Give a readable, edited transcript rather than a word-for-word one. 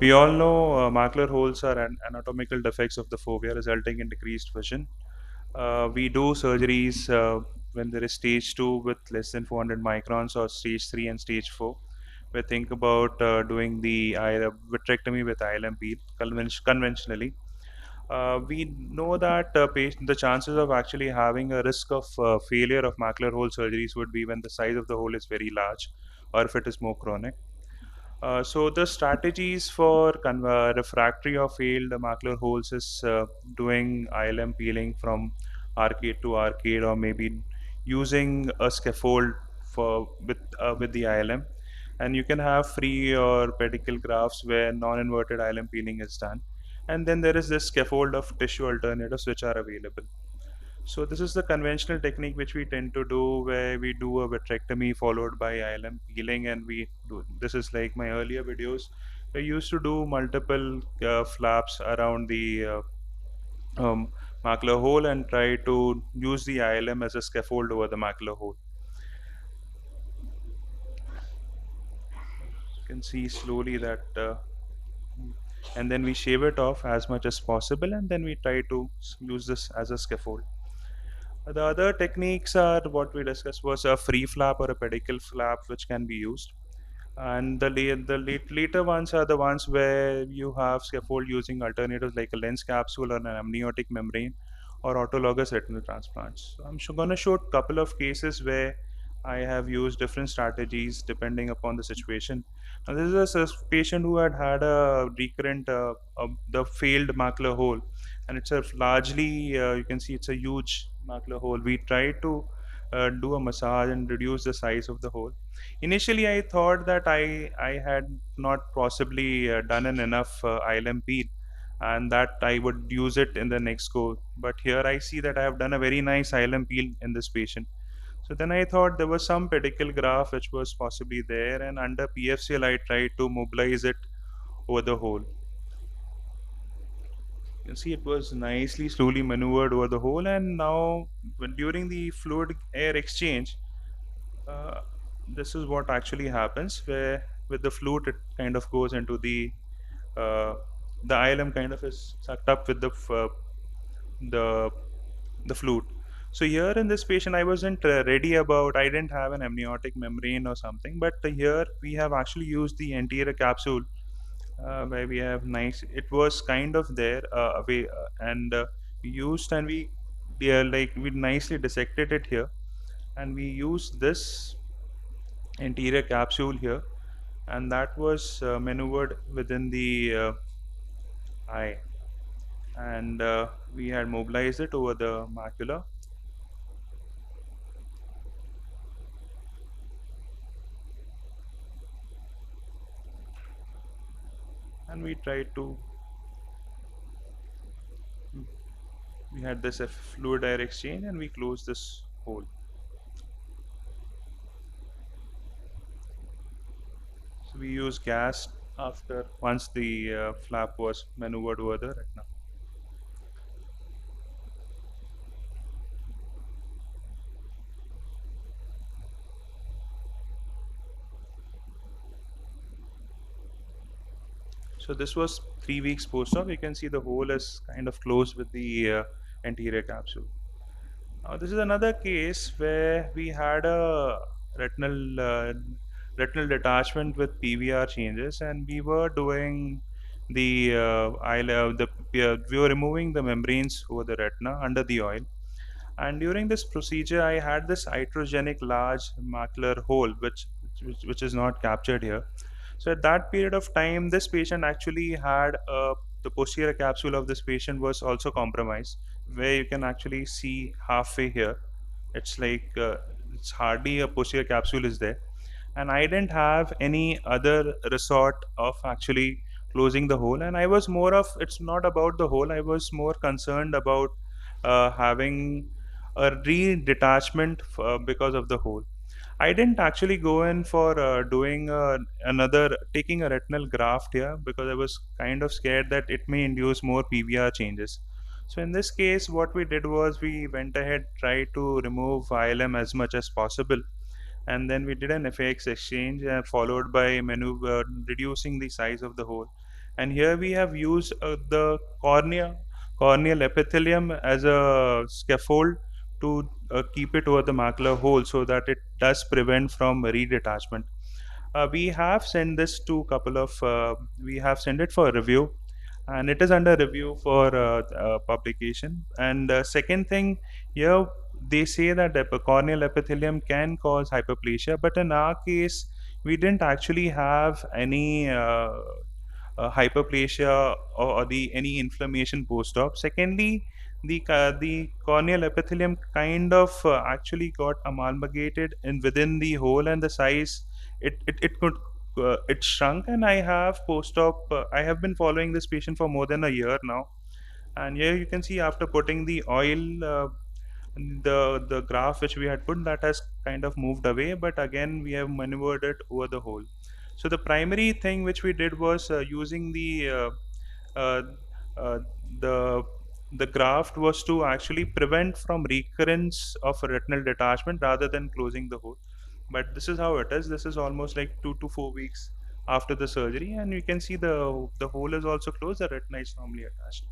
We all know macular holes are anatomical defects of the fovea resulting in decreased vision. We do surgeries when there is stage 2 with less than 400 microns, or stage 3 and stage 4. We think about doing the vitrectomy with ILM peel conventionally. We know that the chances of actually having a risk of failure of macular hole surgeries would be when the size of the hole is very large, or if it is more chronic. So the strategies for refractory or failed macular holes is doing ILM peeling from arcade to arcade, or maybe using a scaffold for with the ILM. And you can have free or pedicle grafts where non-inverted ILM peeling is done. And then there is this scaffold of tissue alternatives which are available. So this is the conventional technique which we tend to do, where we do a vitrectomy followed by ILM peeling, and we do. This is like my earlier videos. I used to do multiple flaps around the um, macular hole and try to use the ILM as a scaffold over the macular hole. You can see slowly that, and then we shave it off as much as possible, and then we try to use this as a scaffold. The other techniques are what we discussed was a free flap or a pedicle flap, which can be used. And later ones are the ones where you have scaffold using alternatives like a lens capsule or an amniotic membrane, or autologous retinal transplants. So I'm going to show a couple of cases where I have used different strategies depending upon the situation. Now, this is patient who had a recurrent the failed macular hole, and it's a largely you can see it's a huge macular hole. We tried to do a massage and reduce the size of the hole. Initially, I thought that I had not possibly done an enough ILM peel, and that I would use it in the next go. But here I see that I have done a very nice ILM peel in this patient. So then I thought there was some pedicle graft which was possibly there, and under PFCL I tried to mobilize it over the hole. You can see it was nicely slowly maneuvered over the hole, and now during the fluid air exchange, uh, this is what actually happens, where with the flute it kind of goes into uh, the ILM kind of is sucked up with the the flute. So here in this patient, I wasn't ready about. I didn't have an amniotic membrane or something, but here we have actually used the anterior capsule, where we have nice. It was kind of there away, and we used, and we yeah, like we nicely dissected it here, and we used this anterior capsule here, and that was maneuvered within the eye, and we had mobilized it over the macula. And we tried to we had this fluid air exchange, and we closed this hole. So we use gas after once the flap was maneuvered over the retina. So this was 3 weeks post-op. You can see the hole is kind of closed with the anterior capsule. Now this is another case where we had a retinal retinal detachment with PVR changes, and we were doing the we were removing the membranes over the retina under the oil. And during this procedure, I had this iatrogenic large macular hole, which is not captured here. So at that period of time, this patient actually had the posterior capsule of this patient was also compromised, where you can actually see halfway here. It's like it's hardly a posterior capsule is there, and I didn't have any other resort of actually closing the hole. And I was more of, it's not about the hole. I was more concerned about having a re-detachment because of the hole. I didn't actually go in for doing another taking a retinal graft here, because I was kind of scared that it may induce more PVR changes. So in this case, what we did was we went ahead, tried to remove ILM as much as possible, and then we did an FX exchange, followed by reducing the size of the hole. And here we have used the corneal epithelium as a scaffold to keep it over the macular hole so that it does prevent from redetachment. We have sent this to couple of we have sent it for review, and it is under review for publication. And second thing, here they say that the corneal epithelium can cause hyperplasia, but in our case we didn't actually have any hyperplasia or the any inflammation post-op. Secondly, the corneal epithelium kind of actually got amalgamated in within the hole, and the size it could it shrunk. And I have post-op. I have been following this patient for more than a year now, and here you can see after putting the oil. The graph which we had put, that has kind of moved away, but again we have maneuvered it over the hole. So the primary thing which we did was using uh, uh, the the graft was to actually prevent from recurrence of a retinal detachment rather than closing the hole. But this is how it is. This is almost like 2 to 4 weeks after the surgery, and you can see the hole is also closed. The retina is normally attached.